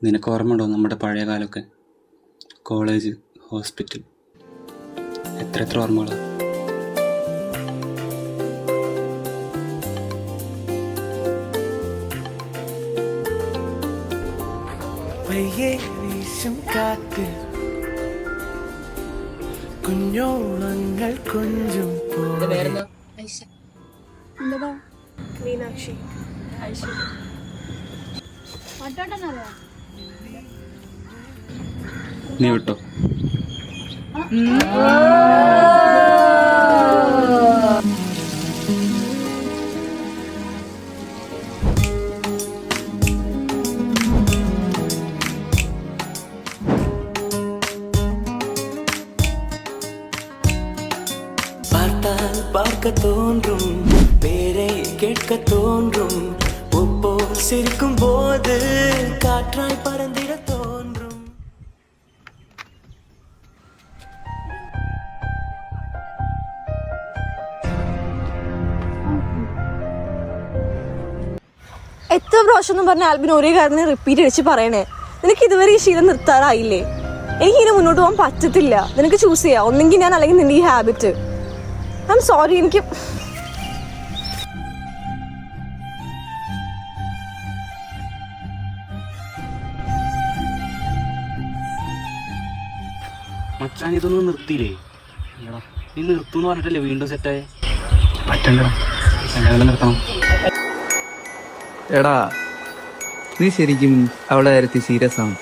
നിനക്ക് ഓർമ്മയുണ്ടോ നമ്മുടെ പഴയ കാലമൊക്കെ? കോളേജ്, ഹോസ്പിറ്റൽ, എത്ര എത്ര ഓർമ്മകളാണ്. കുഞ്ഞോളങ്ങൾ കൊഞ്ചും മീനാക്ഷി. നീ വിട്ടോ? பார்த்தால் பார்க்க தோன்றும், பேரை கேட்க தோன்றும், உப்போ சிரிக்கும் போது காற்றாய் பறந்திட தோன்றும். എത്ര പ്രാവശ്യം എന്ന് പറഞ്ഞ ആൽബിൻ ഒരേ കാര്യം റിപ്പീറ്റ് അടിച്ച് പറയണേ. നിനക്ക് ഇതുവരെ ഈ ശീലം നിർത്താറായില്ലേ? എനിക്ക് ഇനി മുന്നോട്ട് പോകാൻ പറ്റത്തില്ല. നിനക്ക് ചൂസ് ചെയ്യാം, ഒന്നെങ്കിൽ ഞാൻ അല്ലെങ്കിൽ നിന്റെ ഈ ഹാബിറ്റ്. I am sorry. എനിക്ക് മച്ചാൻ ഇതൊന്നും നിർത്തിയില്ലേ? നീ നിർത്തൂന്ന് പറഞ്ഞിട്ടല്ലേ വീണ്ടും സെറ്റായ? പറ്റണ്ട, നിർത്തണം. എടാ, നീ ശരിക്കും അവളെ കാര്യത്തിൽ സീരിയസ് ആണ്?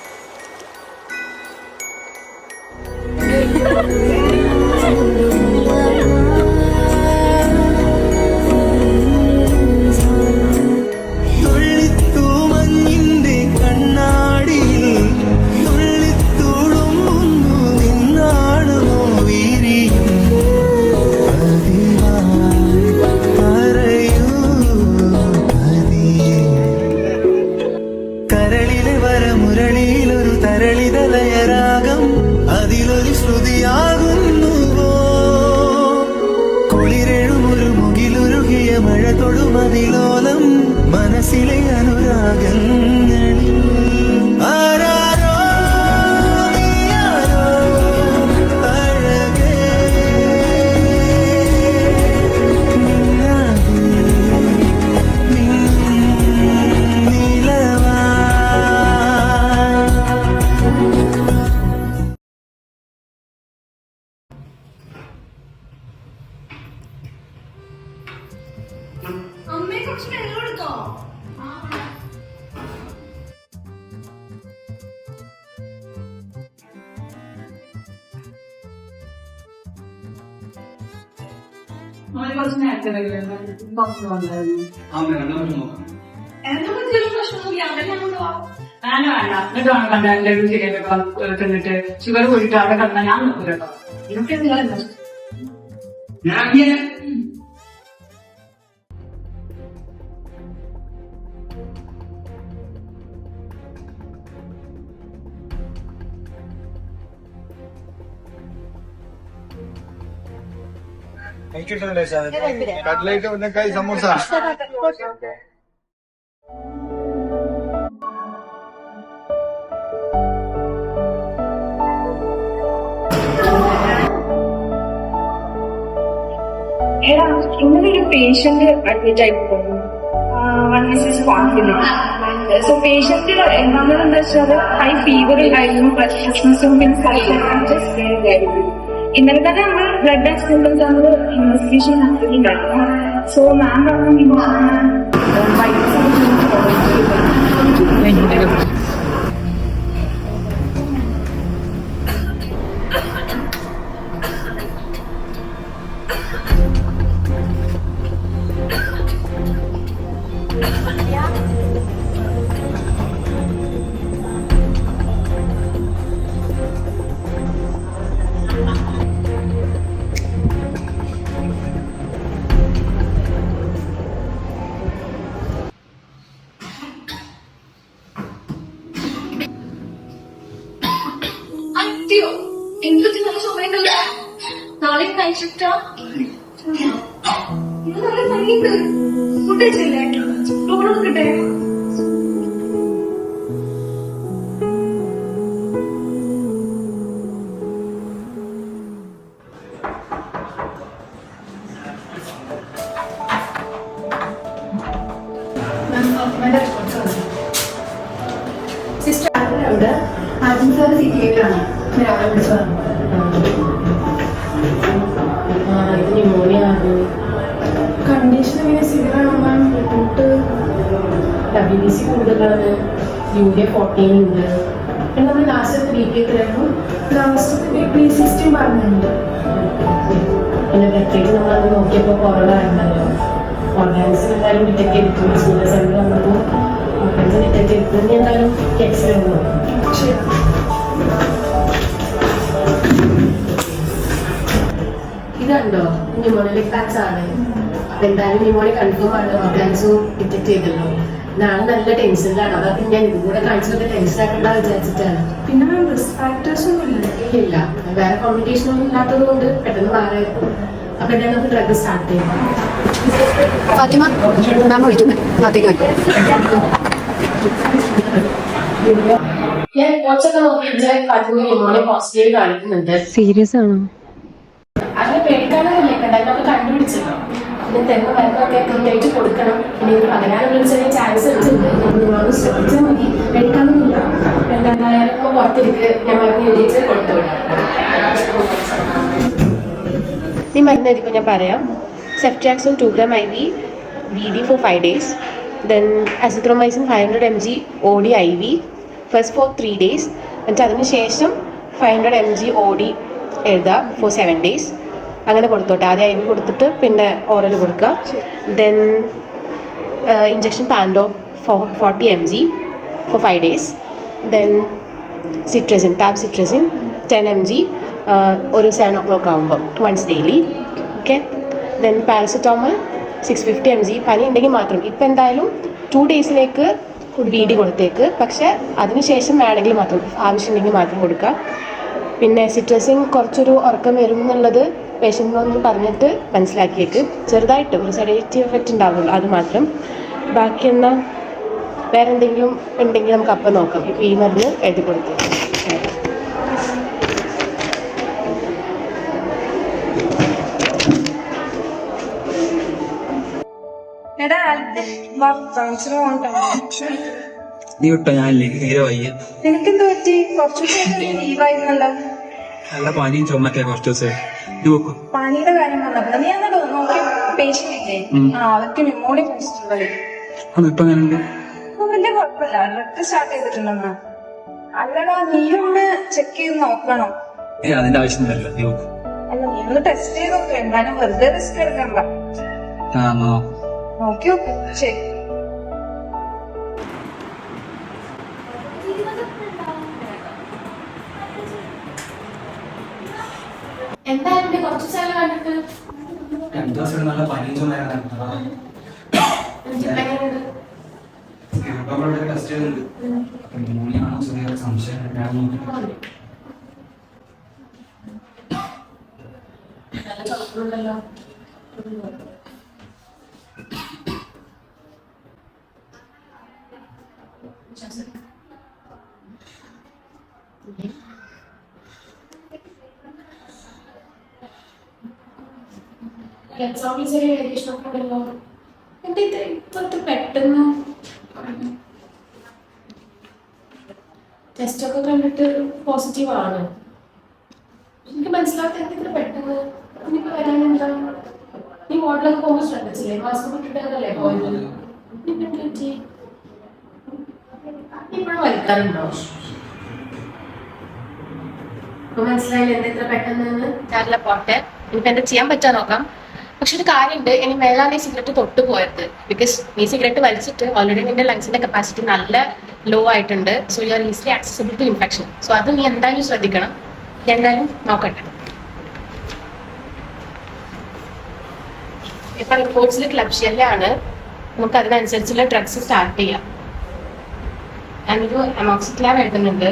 മഴ തൊടുമതിലോലം മനസ്സിലെ അനുരാഗങ്ങളിൽ ആരാരോ നീയാരോ അഴകേ നീലവാ. അമ്മയെ കുറച്ച് വെള്ളം എടുത്തോ? കുറച്ച് നേരത്തെ ഡോക്ടർ വന്നായിരുന്നു. എന്തെങ്കിലും പ്രശ്നമൊന്നുമില്ല. അവിടെ വേണ്ട വേണ്ട എന്നിട്ട് കണ്ട എന്റെ ശരിയായിട്ട് തിന്നിട്ട് ഷുഗർ പോയിട്ട് അവിടെ കിടന്നാൽ ഞാൻ നോക്കൂലോ. ഇതൊക്കെ എന്തെങ്കിലും കട്ട്ലേറ്റ് ഉന്നക്കായി സമൂസ. എടാ, ഇന്നലെ ഒരു പേഷ്യന്റ് അഡ്മിറ്റ് ആയി പോകുന്നു. 1 മിനിറ്റ് കോൺഫിഡൻസ്. സോ പേഷ്യന്റ് എന്താണെന്ന് വെച്ചാൽ ഹൈ ഫീവർ ആയിരുന്നു, പ്രശ്നസും പിന്നെ ഇന്നലെ തന്നെ നമ്മൾ ബ്ലഡ് ബാങ്ക് സിംറ്റംസ് ആണ് ഇൻവെസ്റ്റിഗേഷൻ നടത്തിയിട്ടുണ്ടായിരുന്നു. സോ മാം പറഞ്ഞു എന്തൊക്കെ നല്ല സമയത്തല്ലേ? നാളെ നൈറ്റ് ഷിഫ്റ്റാ. നല്ല പണിയുണ്ട്. ഫുഡ് കഴിച്ചില്ലേ? ടൂർ കിട്ടേ? സിസ്റ്റർ അവിടെ ആദ്യം സാർ സിറ്റിയിലാണ് രാവിലെ വിളിച്ചു പറഞ്ഞു. ഇത് ന്യൂമോണിയ ആണ്. കണ്ടീഷൻ ഇങ്ങനെ സിവിയറാണ്. റിപ്പോർട്ട് WBC കൂടുതലാണ്, UA 14 ഉണ്ട്. പിന്നെ നമ്മൾ ലാസ്റ്റത്തെ BP എത്രയായിരുന്നു? ലാസ്റ്റത്തെ BP 16 പറഞ്ഞിട്ടുണ്ട്. പിന്നെ പ്രത്യേകിച്ച് നമ്മളത് നോക്കിയപ്പോൾ കൊറോണ ആയിരുന്നല്ലോ. ഓർഗാനിസം എന്തായാലും ഡിറ്റക്ട് ചെയ്തിട്ടുണ്ട്. സൂര്യ സെന്റർ വന്നപ്പോൾ ഓർഗാനിസം ഡിറ്റക്ട് ചെയ്തിട്ടുണ്ട്. എന്തായാലും എക്സ്റേ ഒന്ന് നോക്കും. ശരി. ഇതുണ്ടോ ന്യൂമോണിയ പാച്ച് ആണ്. എന്തായാലും ന്യൂമോണിയ കൺഫേം ആണ്. ഓർഗാനിസും ഡിറ്റക്ട് ചെയ്തല്ലോ. നാളെ നല്ല ടെൻഷനിലാണ്. അതൊക്കെ ഞാൻ ഇതും കൂടെ കാണിച്ചൊക്കെ ടെൻഷൻ ആക്കണ്ട വിചാരിച്ചിട്ടാണ്. പിന്നെ റിസ്ക് ഫാക്ടേഴ്സ് ഒന്നും ഇല്ല. വേറെ കോമ്പിറ്റേഷൻ ഒന്നും ഇല്ലാത്തത് കൊണ്ട് പെട്ടെന്ന് മാറായിരുന്നു. അപ്പൊ ഞാൻ നമുക്ക് ഡ്രഗ് സ്റ്റാർട്ട് ചെയ്യാം. ഞാൻ കുറച്ചൊക്കെ നോക്കിയിട്ട് ഫാത്തിമ ന്യൂമോണിയ പോസിറ്റീവ് കാണിക്കുന്നുണ്ട്. സീരിയസ് ആണോ? അങ്ങനെ പേടിക്കാനൊന്നുമില്ല. എന്തായാലും നമുക്ക് കണ്ടുപിടിച്ചല്ലോ. പിന്നെ തെങ്ങ് മരുന്നൊക്കെ കൃത്യമായിട്ട് കൊടുക്കണം. പിന്നെ ഇത് പകരാനുള്ള ചെറിയ ചാൻസ് ഉണ്ട്. നിങ്ങളോട് ശ്രദ്ധിച്ചാൽ മതി. പേടിക്കാനൊന്നുമില്ല. എന്തായാലും പുറത്തിരിക്ക് ഞാൻ മരുന്ന് എഴുതിയിട്ട് കൊടുത്തുവിടാം. ഈ മരുന്ന് എഴുതിപ്പോൾ ഞാൻ പറയാം. സെഫ്ട്രാക്സോൺ 2 gram IV BD for 5 days. Then azithromycin 500 mg OD IV first for 3 days. എന്നിട്ട് അതിന് ശേഷം 500 mg OD എഴുതുക for 7 days. അങ്ങനെ കൊടുത്തോട്ടെ. ആദ്യം IV കൊടുത്തിട്ട് പിന്നെ ഓറൽ കൊടുക്കുക. ദെൻ ഇഞ്ചക്ഷൻ പാൻഡോ 40 mg for 5 days. Then cetirizine 10 mg ഒരു 7 o'clock ആകുമ്പോൾ once daily. Okay. Then paracetamol 650 mg. പനി ഉണ്ടെങ്കിൽ മാത്രം. ഇപ്പം എന്തായാലും 2 daysലേക്ക് BD കൊടുത്തേക്ക്. പക്ഷെ അതിനുശേഷം വേണമെങ്കിൽ മാത്രം, ആവശ്യമുണ്ടെങ്കിൽ മാത്രം കൊടുക്കുക. പിന്നെ സിട്രസിൻ കുറച്ചൊരു ഉറക്കം വരും എന്നുള്ളത് പേഷ്യൻറ്റിനൊന്ന് പറഞ്ഞിട്ട് മനസ്സിലാക്കിയേക്ക്. ചെറുതായിട്ട് ഒരു സെഡേറ്റീവ് എഫക്റ്റ് ഉണ്ടാവുള്ളൂ, അത് മാത്രം. ബാക്കി എന്നാൽ വേറെ എന്തെങ്കിലും ഉണ്ടെങ്കിൽ നമുക്ക് അപ്പം നോക്കാം. ഇപ്പോൾ ഈ മരുന്ന് എഴുതി കൊടുത്തു. നീ വിട്ടോ, ഞാനില്ലേ തീരെ വയ്യ. നിനക്കെന്ത് പറ്റി? കുറച്ചു ലീവായിരുന്നല്ലോ. നല്ല പനിയും ചുമക്കെ കുറച്ച് ദിവസമായി. ഇത് നോക്കും. പനിയുടെ കാര്യം വന്നപ്പോ നീ അന്നോ നോക്കി പേഷ്യന്റ് ഇല്ലേ? അവർക്ക് ന്യൂമോണിയ പോസിറ്റീവ്. ഇപ്പൊ ഞാനുണ്ട്. വലിയ കുഴപ്പമില്ല. ബ്ലഡ് സ്റ്റാർട്ട് ചെയ്തിട്ടുണ്ടെന്നാ. അല്ലടാ, നീ ഒന്ന് ചെക്ക് ചെയ്ത് നോക്കണം. അതിന്റെ ആവശ്യമൊന്നുമില്ല. നീ നോക്കും. അല്ല, നീ ഒന്ന് ടെസ്റ്റ് ചെയ്ത് നോക്ക്. എന്നാലും വെറുതെ റിസ്ക് എടുക്കണ്ട. നോക്കി നോക്ക്. ശരി. എന്തായാലും കുറച്ച് സ്ഥലം കണ്ടിട്ട് 2 ദിവസം നല്ല പനിയും ചുമയാണ്. ടെസ്റ്റ് ചെയ്തിട്ടുണ്ട്. ന്യൂമോണിയാണോ ചെറിയ സംശയം നല്ല ചുമക്കുന്നുണ്ടല്ലോ. എക്സാമ്പിൾ ചെറിയ വേരിയേഷൻ ഒക്കെ ഉണ്ടല്ലോ. എന്താ ഇത് ഇപ്പോഴത്തെ പെട്ടെന്ന് ടെസ്റ്റ് ഒക്കെ കണ്ടിട്ട് പോസിറ്റീവ് ആണ്. എനിക്ക് മനസ്സിലാത്ത എന്തെങ്കിലും പെട്ടെന്ന് ഇനിയിപ്പോ വരാനെന്താ? നീ വാർഡിലൊക്കെ പോകുമ്പോൾ ശ്രദ്ധിച്ചില്ലേ? മാസ്ക് ഇട്ടിട്ടല്ലേ പോയത്? ഇപ്പോഴും വലിക്കാറുണ്ടോ? ഇപ്പൊ മനസ്സിലായില്ല എന്താ ഇത്ര പെട്ടെന്ന്? ചാരില്ല, പോട്ടെ. ഇനിയിപ്പോ എന്താ ചെയ്യാൻ പറ്റാ നോക്കാം. പക്ഷെ ഒരു കാര്യമുണ്ട്, ഇനി മേലാ നീ സിഗരറ്റ് തൊട്ട് പോയത്. ബിക്കോസ് നീ സിഗരറ്റ് വലിച്ചിട്ട് ഓൾറെഡി നിന്റെ ലങ്സിന്റെ കപ്പാസിറ്റി നല്ല ലോ ആയിട്ടുണ്ട്. So you are easily accessible to infection. So അത് നീ എന്തായാലും ശ്രദ്ധിക്കണം. എന്തായാലും നോക്കട്ടെ. ഇപ്പൊ റിപ്പോർട്ട്സിൽ ക്ലബ്ഷിയല്ലാണ്. നമുക്ക് അതിനനുസരിച്ചുള്ള ഡ്രഗ്സ് സ്റ്റാർട്ട് ചെയ്യാം. ഞാനൊരു അമോക്സിക്ലാവ് എഴുതുന്നുണ്ട്.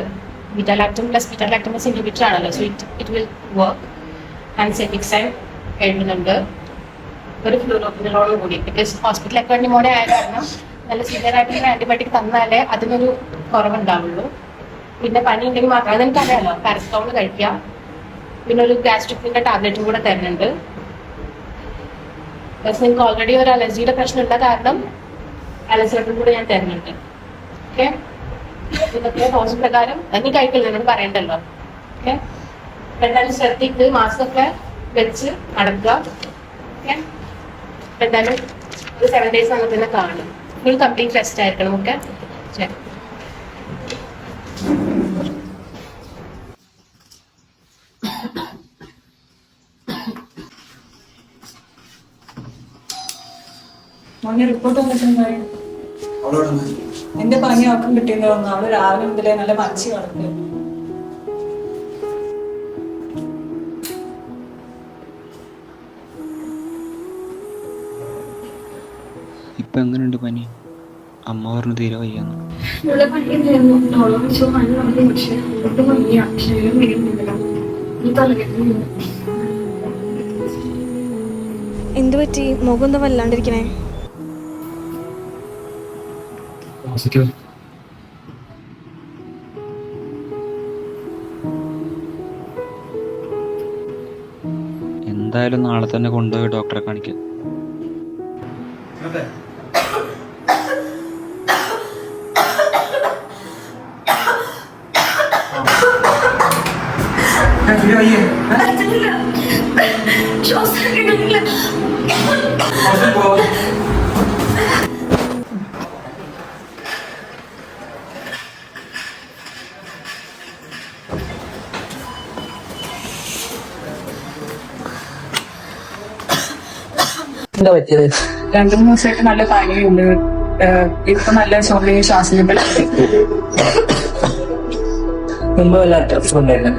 Beta lactam plus beta lactam plus inhibitor ആണല്ലോ. So it will work. And സെറ്റിക്സൈൻ എഴുതുന്നുണ്ട്. ഒരു ഫ്ലൂറോക്വിനോളും കൂടി. ബിക്കോസ് ഹോസ്പിറ്റലൊക്കെ ന്യൂമോണിയ ആയ കാരണം നല്ല സിവിയർ ആയിട്ടുള്ള ആന്റിബയോട്ടിക് തന്നാലേ അതിനൊരു കുറവുണ്ടാവുള്ളൂ. പിന്നെ പനി ഉണ്ടെങ്കിൽ മാത്രം അത് എനിക്കറിയാമല്ലോ. പാരസെറ്റമോൾ കഴിക്കാം. പിന്നെ ഒരു ഗ്യാസ്ട്രിക്കിന്റെ ടാബ്ലറ്റും കൂടെ തരുന്നുണ്ട്. പ്ലസ് നിങ്ങൾക്ക് ഓൾറെഡി ഒരു അലർജിയുടെ പ്രശ്നമുള്ള കാരണം അലസറട്ടും കൂടെ ഞാൻ തരുന്നുണ്ട്. ഓക്കെ. ഇതൊക്കെ ഡോസ് പ്രകാരം നീ കഴിക്കില്ല, എന്നോട് പറയണ്ടല്ലോ. ഓക്കെ, എന്തായാലും ശ്രദ്ധിക്ക്, മാസ്ക് ഒക്കെ വെച്ച് നടക്കുക. ഓക്കെ, എന്തായാലും ഒരു 7 days നമുക്ക് തന്നെ കാണും. ഫുൾ കംപ്ലീറ്റ് റെസ്റ്റ് ആയിരിക്കണം. ഓക്കെ, ശരി. മോനെ റിപ്പോർട്ട് വന്നിട്ടുണ്ടായി. എന്റെ പനി ആർക്കും കിട്ടിയെന്ന് തോന്നുന്നു. അവള് രാവിലെ മുതലേ നല്ല പനിച്ച് കിടക്കുക. ഇപ്പൊ എങ്ങനെയുണ്ട് പനി? അമ്മ പറഞ്ഞു തീരെ വയ്യാന്ന്. എന്തു പറ്റി? മുഖം എന്താ വല്ലാണ്ടിരിക്കണേ? എന്തായാലും നാളെ തന്നെ കൊണ്ടുപോയി ഡോക്ടറെ കാണിക്കാം. എന്താ പറ്റിയത്? 2-3 ദിവസമായിട്ട് നല്ല പനിയുണ്ട്. ഇപ്പൊ നല്ല ചുമയും ശ്വാസം മുമ്പ് വല്ല ഉണ്ടായിരുന്നു?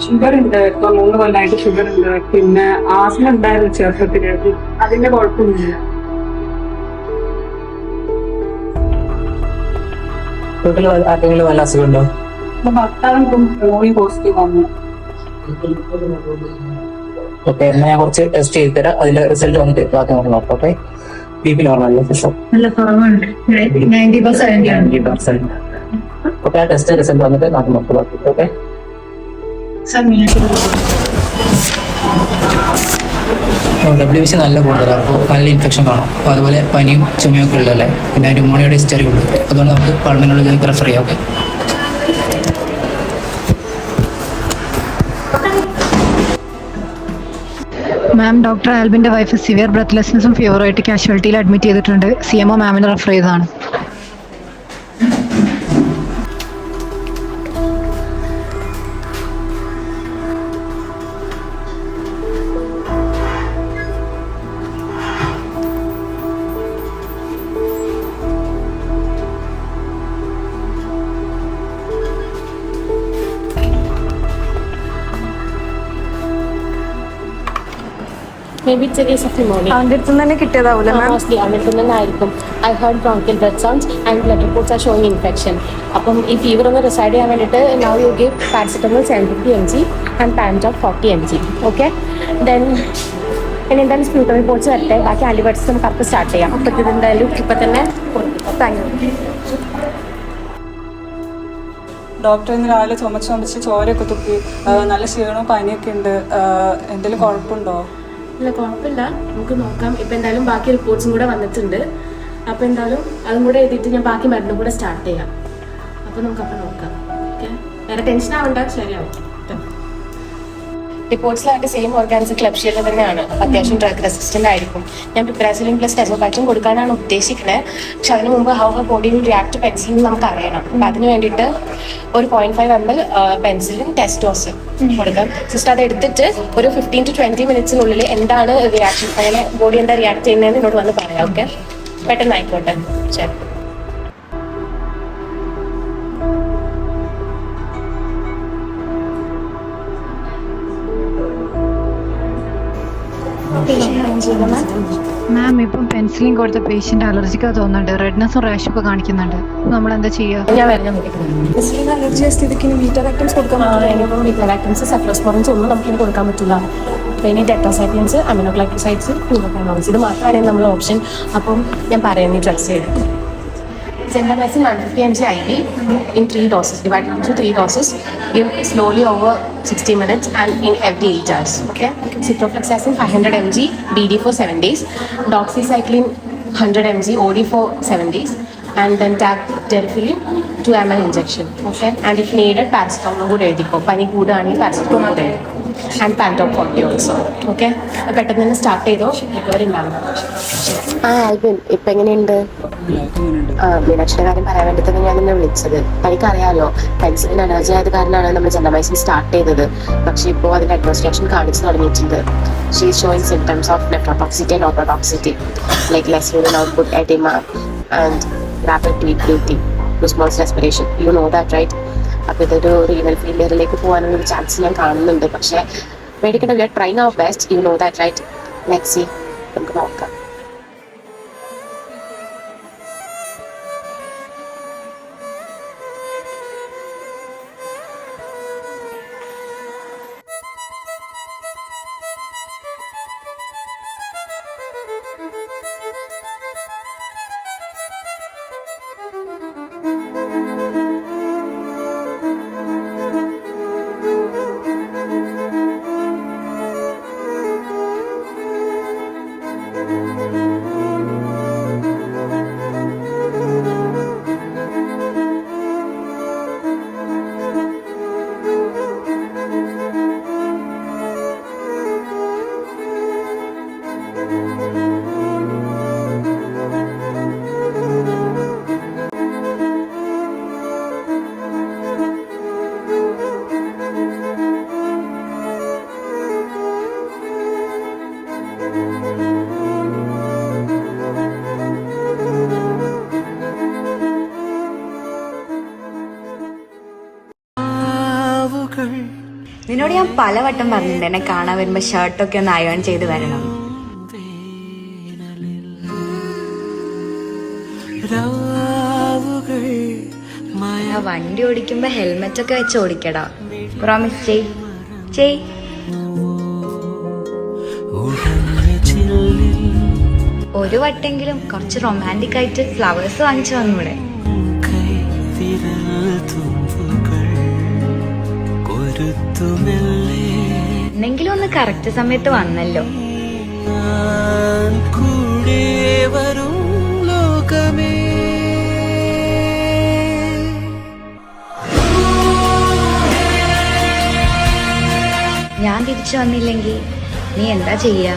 ഷുഗർ ഉണ്ട്. ഇപ്പൊ 3 കൊല്ലമായിട്ട് ഷുഗർ ഉണ്ട്. പിന്നെ ആസ്മ ഉണ്ടായിരുന്നു ചെറുപ്പത്തില്, അതിന്റെ കുഴപ്പമൊന്നുമില്ല. ആർക്കെങ്കിലും വല്ല അസുഖമുണ്ടോ? ഇപ്പൊ ഭർത്താവ് ഇപ്പം പോസിറ്റീവ് വന്നു. ഓക്കെ, എന്നാ ഞാൻ കുറച്ച് ടെസ്റ്റ് ചെയ്ത് തരാം. അതിന്റെ റിസൾട്ട് വന്നിട്ട് ബാക്കി നമുക്ക് നോക്കാം. ഓക്കെ, BP നോർമൽ ശേഷം നല്ല കുറവുണ്ട്. 90%. ഓക്കെ, ആ ടെസ്റ്റ് റിസൾട്ട് വന്നിട്ട് നമുക്ക് നോക്കാം. ഓക്കെ, WBC നല്ല കൂടുതലാണ്. അപ്പോൾ നല്ല ഇൻഫെക്ഷൻ കാണും. അപ്പോൾ അതുപോലെ പനിയും ചുമയൊക്കെ ഉള്ളതല്ലേ. പിന്നെ ന്യൂമോണിയയുടെ ഹിസ്റ്ററി ഉണ്ട്. അതുകൊണ്ട് നമുക്ക് പൾമനോളജി പ്രിഫർ ചെയ്യാം. ഓക്കെ, മാം, ഡോക്ടർ ആൽബിന്റെ വൈഫ് സിവിയർ ബ്രെത്ത്ലെസ്നെസ്സും ഫീവറുമായിട്ട് കാഷ്വാലിറ്റിയിൽ അഡ്മിറ്റ് ചെയ്തിട്ടുണ്ട്. CMO മാമിന് റെഫർ ചെയ്തതാണ്. Maybe it's a case of pneumonia. അവന്റെ അടുത്ത് തന്നെ കിട്ടിയതാവൂല മാം? Mostly അവരുടെ തന്നെ ആയിരിക്കും. I heard bronchial breath sounds and blood reports are showing infection. അപ്പം ഈ ഫീവർ ഒന്ന് റിസൈഡ് ചെയ്യാൻ വേണ്ടിയിട്ട് now you give paracetamol 750 mg and Panadol 40 mg. Okay, then ഇനി എന്തായാലും സ്പ്യൂട്ടർ റിപ്പോർട്ട്സ് വരട്ടെ. ബാക്കി ആന്റിബയോട്ടിക്സ് നമുക്ക് അപ്പം സ്റ്റാർട്ട് ചെയ്യാം. അപ്പം ഇത് എന്തായാലും ഇപ്പം തന്നെ താങ്ക് യു. ഡോക്ടർ ഇന്ന് രാവിലെ ചുമച്ച് ചോരയൊക്കെ തുപ്പി. നല്ല ക്ഷീണവും പനിയൊക്കെ ഉണ്ട്. എന്തെങ്കിലും കുഴപ്പമുണ്ടോ? ഇല്ല, കുഴപ്പമില്ല, നമുക്ക് നോക്കാം. ഇപ്പം എന്തായാലും ബാക്കി റിപ്പോർട്ട്സും കൂടെ വന്നിട്ടുണ്ട്. അപ്പോൾ എന്തായാലും അതും കൂടെ എഴുതിയിട്ട് ഞാൻ ബാക്കി മരുന്നും കൂടെ സ്റ്റാർട്ട് ചെയ്യാം. അപ്പോൾ നമുക്കപ്പം നോക്കാം. ഓക്കെ, വേറെ ടെൻഷൻ ആവണ്ട, ശരിയാവും. റിപ്പോർട്ട്സിലായിട്ട് സെയിം ഓർഗാൻസ് ക്ലബ്ഷിയയിൽ തന്നെയാണ്. അത്യാവശ്യം ഡ്രഗ് റെസിസ്റ്റന്റ് ആയിരിക്കും. ഞാൻ പിപ്രാസിലിൻ പ്ലസ് ടെസോപാക്റ്റിൻ കൊടുക്കാനാണ് ഉദ്ദേശിക്കുന്നത്. പക്ഷെ അതിന് മുമ്പ് how Har body will react penicillin നമുക്ക് അറിയണം. അപ്പം അതിന് വേണ്ടിയിട്ട് ഒരു 0.5 ml പെൻസിലിൻ ടെസ്റ്റ് ഡോസ് കൊടുക്കാം. ജസ്റ്റ് അത് എടുത്തിട്ട് ഒരു 15 to 20 മിനിറ്റ്സിനുള്ളിൽ എന്താണ് റിയാക്ഷൻ, അങ്ങനെ ബോഡി എന്താ റിയാക്ട് ചെയ്യുന്നതെന്ന് എന്നോട് വന്ന് പറയാം. ഓക്കെ, പെട്ടെന്ന് ആയിക്കോട്ടെ. ശരി. മാം, ഇപ്പം പെൻസിലിൻ കൊടുത്ത പേഷ്യന്റ് അലർജിക്കാ തോന്നുന്നുണ്ട്. റെഡ്നെസ്സും റാഷും ഒക്കെ കാണിക്കുന്നുണ്ട്. നമ്മൾ എന്താ ചെയ്യുക? ഞാൻ വരുന്ന നോക്കിയിട്ടുണ്ട്. അലർജി സ്ഥിതിക്ക് മീറ്റർ ഐറ്റംസ് കൊടുക്കാൻ ഇനിയിപ്പം മീറ്റർ ഐറ്റംസ് സെഫ്ലോസ്പോറിൻസ് ഒന്നും നമുക്കിനി കൊടുക്കാൻ പറ്റില്ല. അപ്പോൾ ഇനി ടെട്രാസൈക്ലിൻസ്, അമിനോഗ്ലൈക്കോസൈഡ്സ്, ഗ്ലൂക്കോഫൈനോൾസ്, ഇത് മാത്രമാണ് നമ്മൾ ഓപ്ഷൻ. അപ്പം ഞാൻ പറയാം, നീ ഡ്രഗ്സ് ചെയ്ത് Gentamicin 150 mg IV in 3 doses, divided into 3 doses. Give slowly over 60 minutes and in every 8 hours. Okay. Ciprofloxacin 500 mg BD for 7 days. Doxycycline 100 mg OD for 7 days. and then terifluin 2 ml injection. Okay, and if needed paracetamol കൂടെ എഴുതിക്കോ. പനി കൂടുകയാണെങ്കിൽ paracetamol കൂടെ എഴുതിക്കോ. And Pantop 40 also. Okay, പെട്ടെന്ന് തന്നെ start ചെയ്തോ. Recovery ഉണ്ടാവും. ആൽബിൻ ഇപ്പം എങ്ങനെയുണ്ട്? മീനാക്ഷിയുടെ കാര്യം പറയാൻ വേണ്ടി തന്നെ ഞാൻ നിന്നെ വിളിച്ചത്. എനിക്കറിയാലോ പെൻസിലിന് അലർജി ആയത് കാരണമാണ് നമ്മൾ ജെൻഡമൈസിൻ സ്റ്റാർട്ട് ചെയ്തത്. പക്ഷേ ഇപ്പോൾ അതിന്റെ അഡ്വേഴ്സ് റിയാക്ഷൻ കാണിച്ചു തുടങ്ങിയിട്ടുണ്ട്. She is showing symptoms of nephrotoxicity and ototoxicity like less urine output, oedema and rapid deep breathing, Kussmaul's respiration. You know that right? അപ്പോൾ ഇതൊരു റീനൽ ഫെയിലിയറിലേക്ക് പോകാനുള്ളൊരു ചാൻസ് ഞാൻ കാണുന്നുണ്ട്. പക്ഷേ പേടിക്കേണ്ട, we are trying our best. You know that right? Let's see, നമുക്ക് നോക്കാം. നിന്നോട് ഞാൻ പലവട്ടം പറഞ്ഞിട്ടുണ്ട് എന്നെ കാണാൻ വരുമ്പോ ഷർട്ടൊക്കെ ഒന്ന് അയൺ ചെയ്ത് വരണം. വണ്ടി ഓടിക്കുമ്പോ ഹെൽമെറ്റ് ഒക്കെ വെച്ച് ഓടിക്കടാ. പ്രോമിസ് ചെയ്. ഒരു വട്ടെങ്കിലും കുറച്ച് റൊമാൻറ്റിക് ആയിട്ട് ഫ്ലവേഴ്സ് വാങ്ങിച്ചു വന്നൂടെ? എന്നെങ്കിലും ഒന്ന് കറക്റ്റ് സമയത്ത് വന്നല്ലോ. ഞാൻ തിരിച്ചു വന്നില്ലെങ്കിൽ നീ എന്താ ചെയ്യാ?